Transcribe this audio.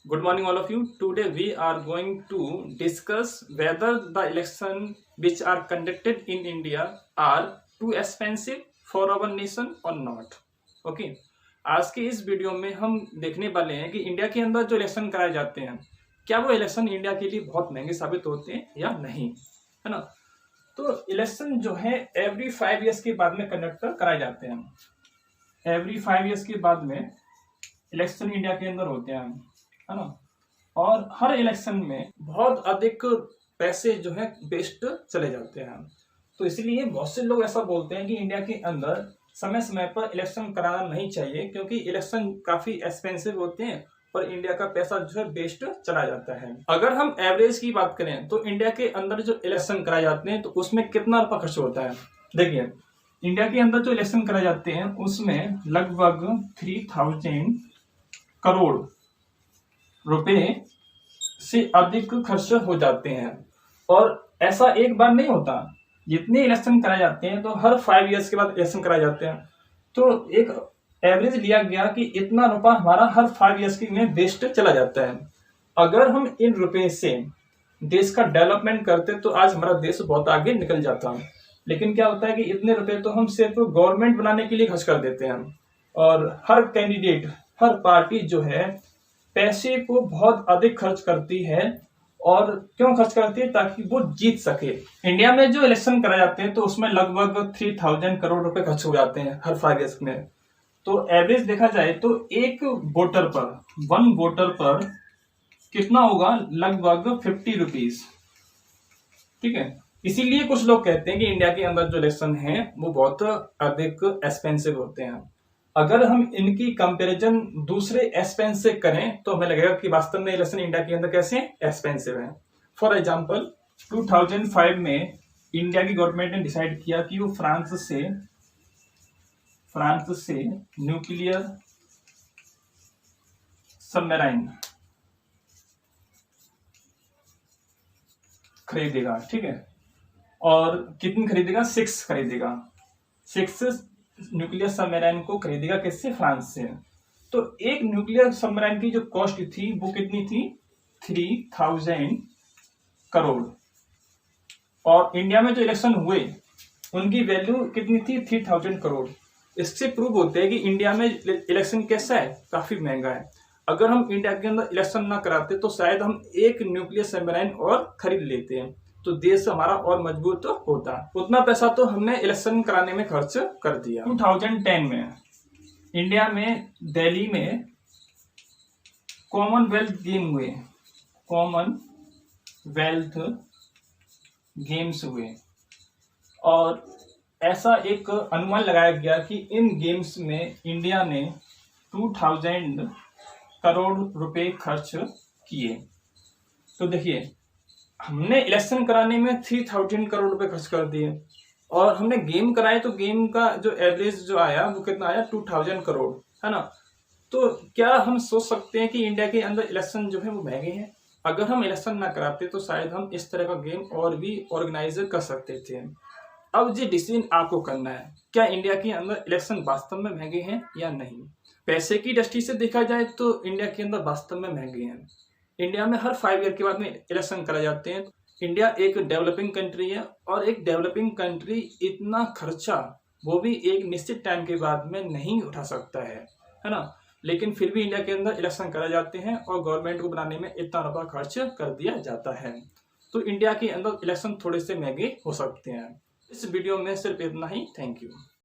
Good morning, all of you. Today we are going to discuss whether the election which are conducted in India are too expensive for our nation or not. Okay. आज के इस video में हम देखने वाले हैं कि India के अंदर जो इलेक्शन कराए जाते हैं, क्या वो इलेक्शन इंडिया के लिए बहुत महंगे साबित होते हैं या नहीं, है ना। तो इलेक्शन जो है एवरी 5 ईयर्स के बाद में कंडक्ट कराए जाते हैं। एवरी 5 ईयर्स के बाद में इलेक्शन इंडिया के अंदर होते हैं, है ना। और हर इलेक्शन में बहुत अधिक पैसे जो है वेस्ट चले जाते हैं। तो इसलिए बहुत से लोग ऐसा बोलते हैं कि इंडिया के अंदर समय समय पर इलेक्शन कराना नहीं चाहिए, क्योंकि इलेक्शन काफी एक्सपेंसिव होते हैं और इंडिया का पैसा जो है वेस्ट चला जाता है। अगर हम एवरेज की बात करें तो इंडिया के अंदर जो इलेक्शन कराए जाते हैं तो उसमें कितना रुपया खर्च होता है। देखिए, इंडिया के अंदर जो इलेक्शन कराए जाते हैं उसमें लगभग 3000 करोड़ रुपए से अधिक खर्च हो जाते हैं। और ऐसा एक बार नहीं होता, जितने इलेक्शन कराए जाते हैं तो हर 5 ईयर्स के बाद इलेक्शन कराए जाते हैं। तो एक एवरेज लिया गया कि इतना रुपया हमारा हर 5 ईयर्स के में वेस्ट चला जाता है। अगर हम इन रुपए से देश का डेवलपमेंट करते तो आज हमारा देश बहुत आगे निकल जाता। लेकिन क्या होता है कि इतने रुपए तो हम सिर्फ गवर्नमेंट बनाने के लिए खर्च कर देते हैं। और हर कैंडिडेट, हर पार्टी जो है पैसे को बहुत अधिक खर्च करती है। और क्यों खर्च करती है? ताकि वो जीत सके। इंडिया में जो इलेक्शन कराए जाते हैं तो उसमें लगभग 3000 करोड़ रुपए खर्च हो जाते हैं हर 5 ईयर्स में। तो एवरेज देखा जाए तो एक वोटर पर, 1 वोटर पर कितना होगा? लगभग 50 रुपीज। ठीक है। इसीलिए कुछ लोग कहते हैं कि इंडिया के अंदर जो इलेक्शन है वो बहुत अधिक एक्सपेंसिव होते हैं। अगर हम इनकी कंपैरिजन दूसरे एक्सपेंस से करें तो हमें लगेगा कि वास्तव में इलेक्शन इंडिया के अंदर कैसे एक्सपेंसिव है। फॉर एग्जांपल 2005 में इंडिया की गवर्नमेंट ने डिसाइड किया कि वो फ्रांस से न्यूक्लियर सबमरीन खरीदेगा। ठीक है। और कितनी खरीदेगा? 6 खरीदेगा। 6 न्यूक्लियर सबमरीन को खरीदेगा किससे? फ्रांस से। तो एक न्यूक्लियर सबमरीन की जो कॉस्ट थी वो कितनी थी? 3000 करोड़। और इंडिया में जो इलेक्शन हुए उनकी वैल्यू कितनी थी? 3000 करोड़। इससे प्रूव होते हैं कि इंडिया में इलेक्शन कैसा है, काफी महंगा है। अगर हम इंडिया के अंदर इलेक्शन ना कराते तो शायद हम एक न्यूक्लियर सबमरीन और खरीद लेते हैं, तो देश हमारा और मजबूत तो होता। उतना पैसा तो हमने इलेक्शन कराने में खर्च कर दिया। 2010 में इंडिया में दिल्ली में कॉमनवेल्थ गेम हुए, कॉमनवेल्थ गेम्स हुए। और ऐसा एक अनुमान लगाया गया कि इन गेम्स में इंडिया ने 2000 करोड़ रुपए खर्च किए। तो देखिए, हमने इलेक्शन कराने में 3000 करोड़ रुपए खर्च कर दिए और हमने गेम कराए तो गेम का जो एवरेज जो आया वो कितना आया? 2000 करोड़, है ना। तो क्या हम सोच सकते हैं कि इंडिया के अंदर इलेक्शन जो है वो महंगे हैं? अगर हम इलेक्शन ना कराते तो शायद हम इस तरह का गेम और भी ऑर्गेनाइज कर सकते थे। अब ये डिसीजन आपको करना है, क्या इंडिया के अंदर इलेक्शन वास्तव में महंगे हैं या नहीं। पैसे की दृष्टि से देखा जाए तो इंडिया के अंदर वास्तव में महंगे हैं। इंडिया में हर 5 ईयर के बाद में इलेक्शन कराए जाते हैं। इंडिया एक डेवलपिंग कंट्री है और एक डेवलपिंग कंट्री इतना खर्चा वो भी एक निश्चित टाइम के बाद में नहीं उठा सकता है ना। लेकिन फिर भी इंडिया के अंदर इलेक्शन कराए जाते हैं और गवर्नमेंट को बनाने में इतना रुपया खर्च कर दिया जाता है। तो इंडिया के अंदर इलेक्शन थोड़े से महंगे हो सकते हैं। इस वीडियो में सिर्फ इतना ही। Thank you.